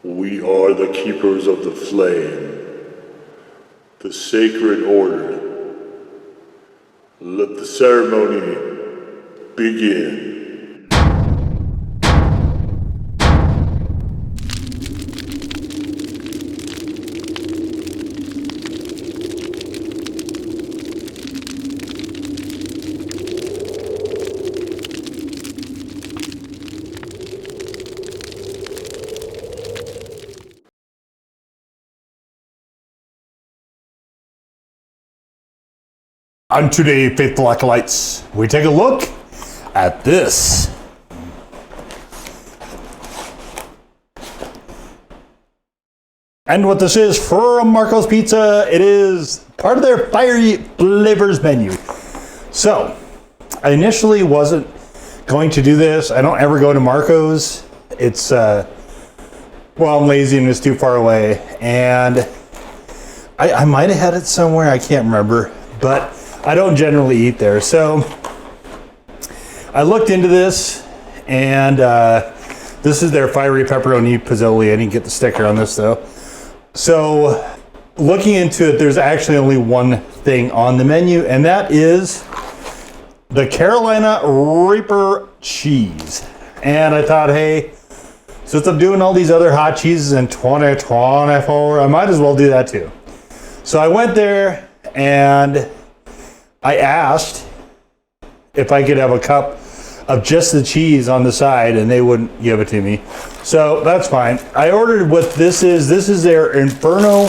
We are the keepers of the flame, the sacred order. Let the ceremony begin. On today, faithful acolytes, we take a look at this. And what this is from Marco's Pizza, it is part of their fiery flavors menu. So, I initially wasn't going to do this. I don't ever go to Marco's. It's, well, I'm lazy and it's too far away. And I might have had it somewhere, I can't remember. But I don't generally eat there. So I looked into this, and this is their fiery pepperoni pizzoli. I didn't get the sticker on this though. So looking into it, there's actually only one thing on the menu, and that is the Carolina Reaper cheese. And I thought, hey, since I'm doing all these other hot cheeses in 2024, I might as well do that too. So I went there and I asked if I could have a cup of just the cheese on the side, and they wouldn't give it to me. So that's fine. I ordered what this is. This is their Inferno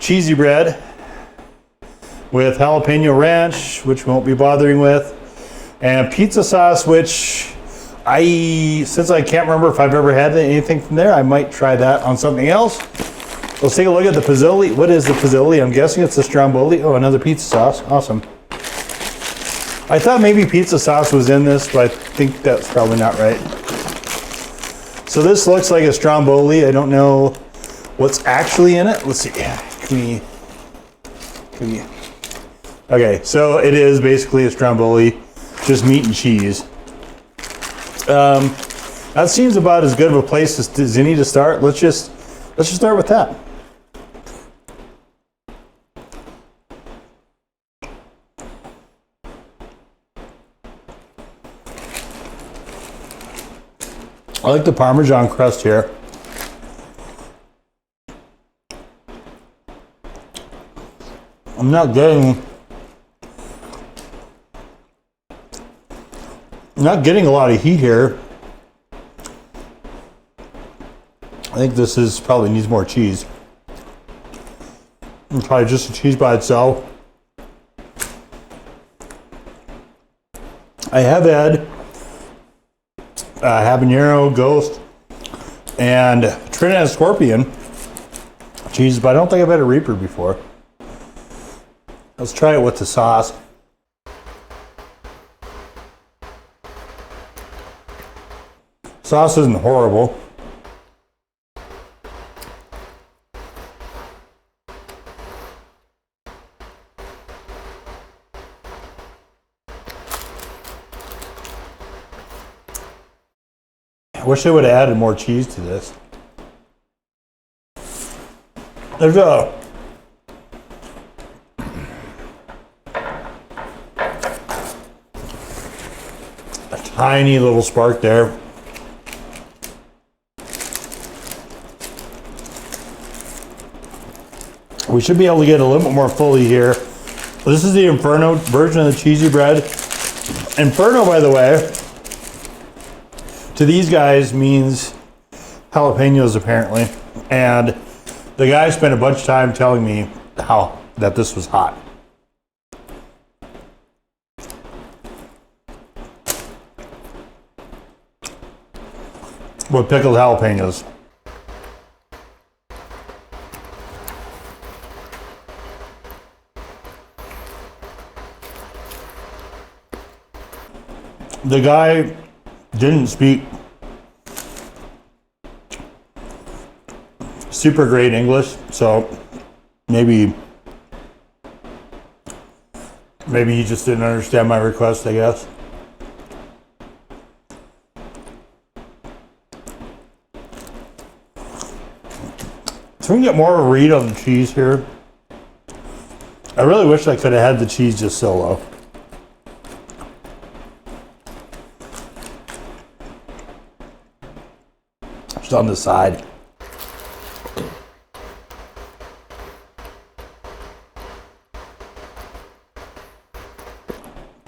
Cheezybread with jalapeno ranch, which we won't be bothering with, and pizza sauce, which since I can't remember if I've ever had anything from there, I might try that on something else. Let's take a look at the pizzoli. What is the pizzoli? I'm guessing it's the stromboli. Oh, another pizza sauce. Awesome. I thought maybe pizza sauce was in this, but I think that's probably not right. So this looks like a stromboli. I don't know what's actually in it. Let's see. Can we? Okay, so it is basically a stromboli, just meat and cheese. That seems about as good of a place as any to start. Let's just start with that. I like the Parmesan crust here. I'm not getting a lot of heat here. I think this is probably needs more cheese. And probably just the cheese by itself. I have had Habanero, Ghost, and Trinidad Scorpion cheese, but I don't think I've had a Reaper before. Let's try it with the sauce. Sauce isn't horrible. I wish they would have added more cheese to this. There's a tiny little spark there. We should be able to get a little bit more fully here. This is the Inferno version of the Cheezybread. Inferno, by the way, to these guys means jalapenos apparently, and the guy spent a bunch of time telling me that this was hot. With pickled jalapenos. The guy didn't speak super great English, so maybe he just didn't understand my request, I guess. So we can get more of a read on the cheese here. I really wish I could have had the cheese just solo. Just on the side.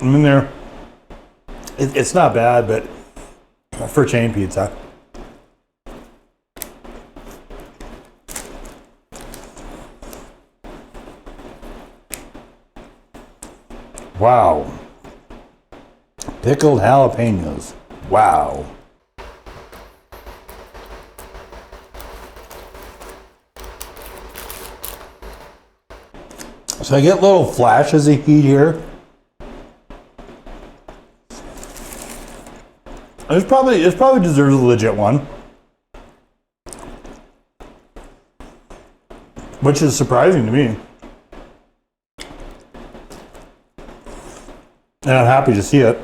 I mean, it's not bad, but for chain pizza. Wow. Pickled jalapenos. Wow. So I get little flashes of heat here. It probably deserves a legit one. Which is surprising to me. And I'm happy to see it.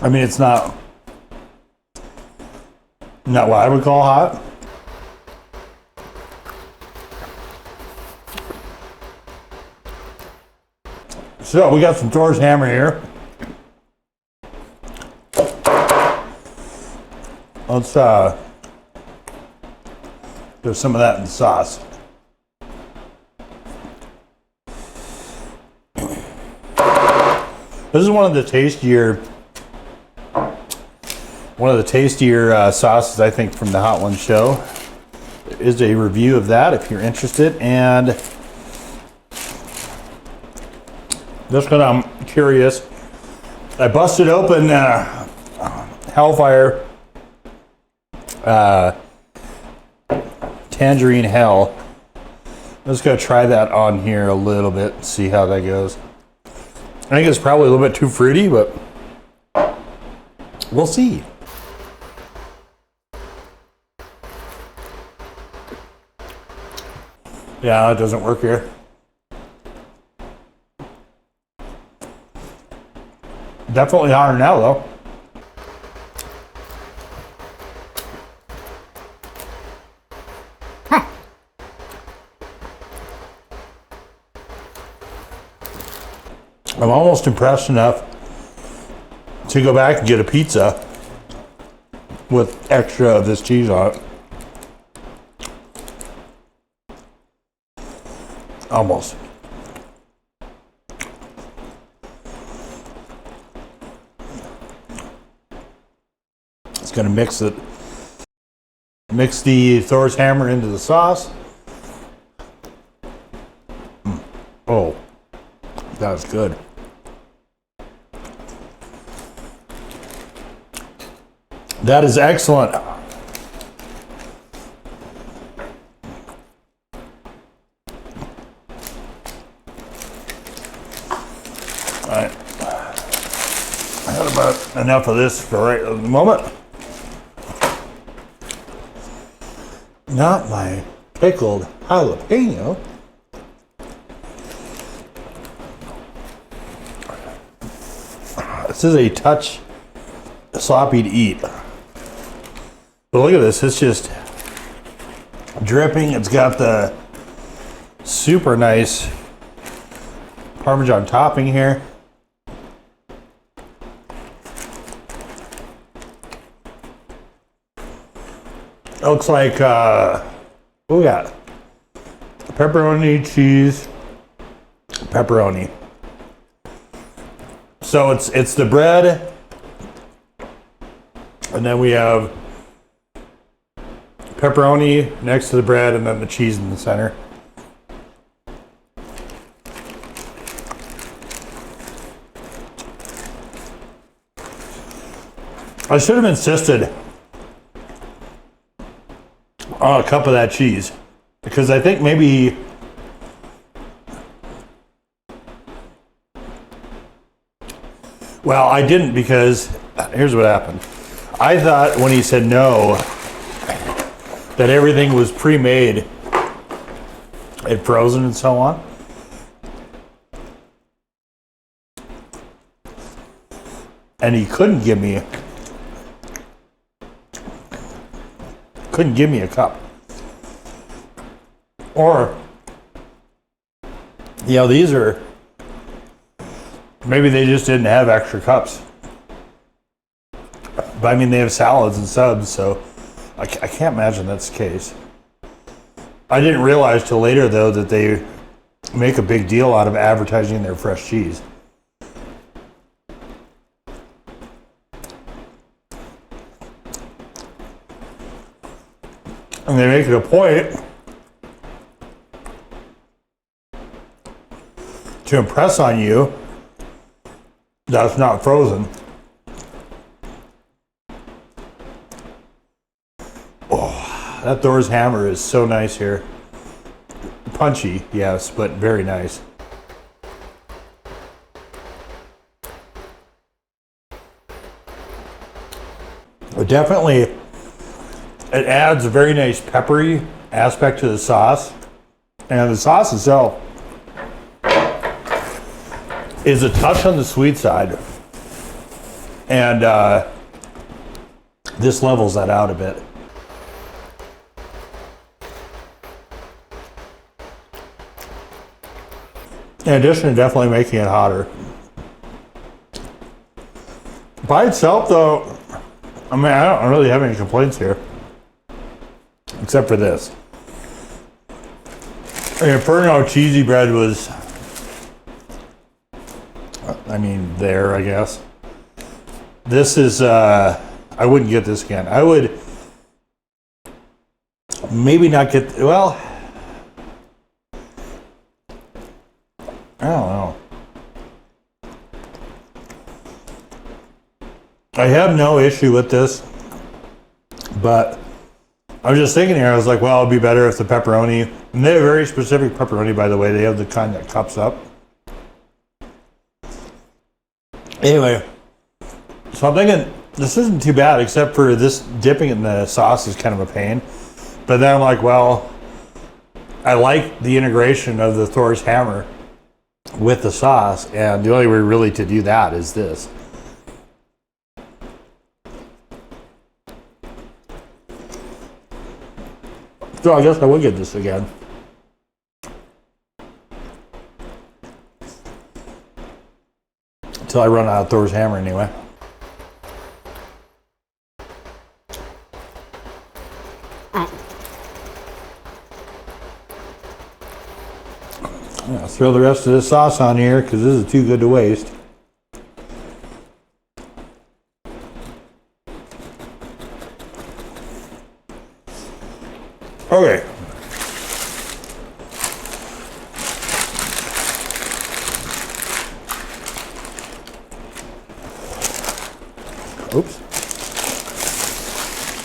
I mean, it's not what I would call hot. So we got some Thor's hammer here. Let's do some of that in the sauce. This is one of the tastier sauces, I think, from the Hot Ones show. There is a review of that if you're interested, and just because I'm curious, I busted open Hellfire Tangerine Hell. I'm just gonna try that on here a little bit and see how that goes. I think it's probably a little bit too fruity, but we'll see. Yeah, it doesn't work here. Definitely hotter now, though. I'm almost impressed enough to go back and get a pizza with extra of this cheese on it. Almost. It's gonna mix the Thor's hammer into the sauce. Oh, that's good. That is excellent. All right. I had about enough of this for right at the moment. Not my pickled jalapeno. This is a touch sloppy to eat. But look at this, it's just dripping. It's got the super nice Parmesan topping here. It looks like, what we got? Pepperoni, cheese, pepperoni. So it's the bread, and then we have pepperoni next to the bread, and then the cheese in the center. I should have insisted on a cup of that cheese, because I think maybe well, I didn't, because here's what happened. I thought when he said no that everything was pre-made and frozen and so on. And he couldn't give me couldn't give me a cup. Or, you know, these are, maybe they just didn't have extra cups. But I mean, they have salads and subs, so I can't imagine that's the case. I didn't realize till later, though, that they make a big deal out of advertising their fresh cheese. And they make it a point to impress on you that's not frozen. Oh, that Thor's hammer is so nice here. Punchy, yes, but very nice. But definitely, it adds a very nice peppery aspect to the sauce. And the sauce itself is a touch on the sweet side. And this levels that out a bit. In addition to definitely making it hotter. By itself, though, I mean, I don't really have any complaints here. Except for this. Inferno Cheezybread was, I mean, there, I guess. This is, I wouldn't get this again. I would maybe not get, well, I don't know. I have no issue with this, but I was just thinking here, I was like, well, it'd be better if the pepperoni, and they have very specific pepperoni, by the way. They have the kind that cups up. Anyway, so I'm thinking this isn't too bad, except for this dipping in the sauce is kind of a pain. But then I'm like, well, I like the integration of the Thor's hammer with the sauce, and the only way really to do that is this. So I guess I will get this again. Until I run out of Thor's hammer anyway. Yeah, throw the rest of this sauce on here because this is too good to waste. Okay. Oops.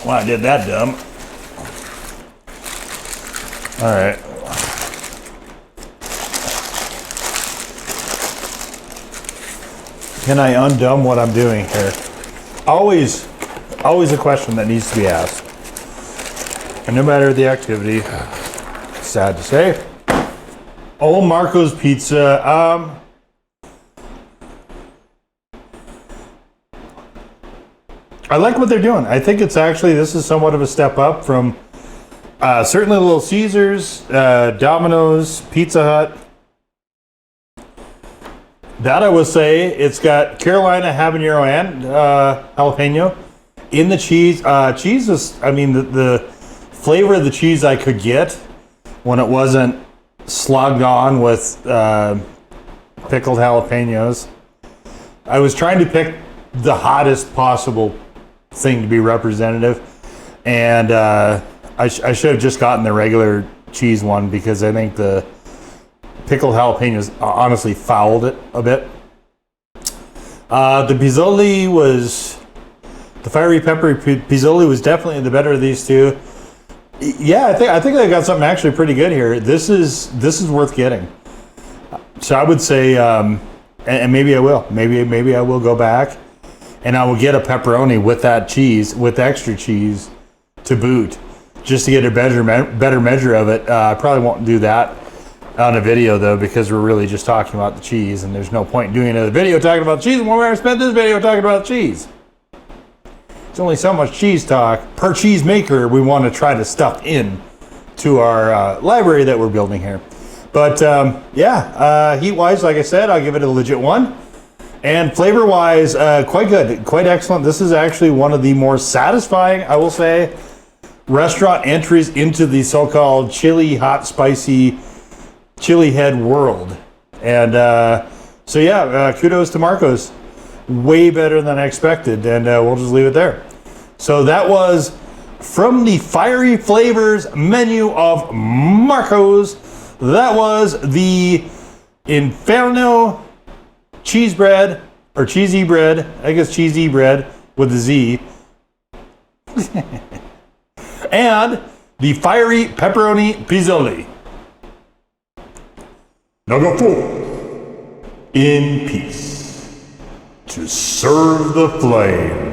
Well, I did that dumb. All right. Can I undumb what I'm doing here? Always a question that needs to be asked. And no matter the activity, sad to say. Old Marco's Pizza. I like what they're doing. I think it's actually, this is somewhat of a step up from certainly Little Caesars, Domino's, Pizza Hut. That I will say, it's got Carolina habanero and jalapeno in the cheese. Cheese is, I mean, the flavor of the cheese I could get when it wasn't slogged on with pickled jalapenos. I was trying to pick the hottest possible thing to be representative, and I should have just gotten the regular cheese one because I think the pickled jalapenos honestly fouled it a bit. The Pizzoli was, the fiery peppery Pizzoli was definitely the better of these two. Yeah, I think they got something actually pretty good here. This is worth getting. So I would say, and maybe I will. Maybe I will go back, and I will get a pepperoni with that cheese, with extra cheese, to boot, just to get a better measure of it. I probably won't do that on a video though, because we're really just talking about the cheese, and there's no point in doing another video talking about cheese when we already spent this video talking about cheese. There's only so much cheese talk per cheese maker we want to try to stuff in to our library that we're building here. But heat-wise, like I said, I'll give it a legit 1. And flavor-wise, quite good, quite excellent. This is actually one of the more satisfying, I will say, restaurant entries into the so-called chili, hot, spicy, chili head world. And kudos to Marco's. Way better than I expected, and we'll just leave it there. So that was from the Fiery Flavors menu of Marco's. That was the Inferno Cheezybread, or Cheezybread, I guess Cheezybread with a Z. And the Fiery Pepperoni Pizzoli. Now go forth in peace to serve the flame.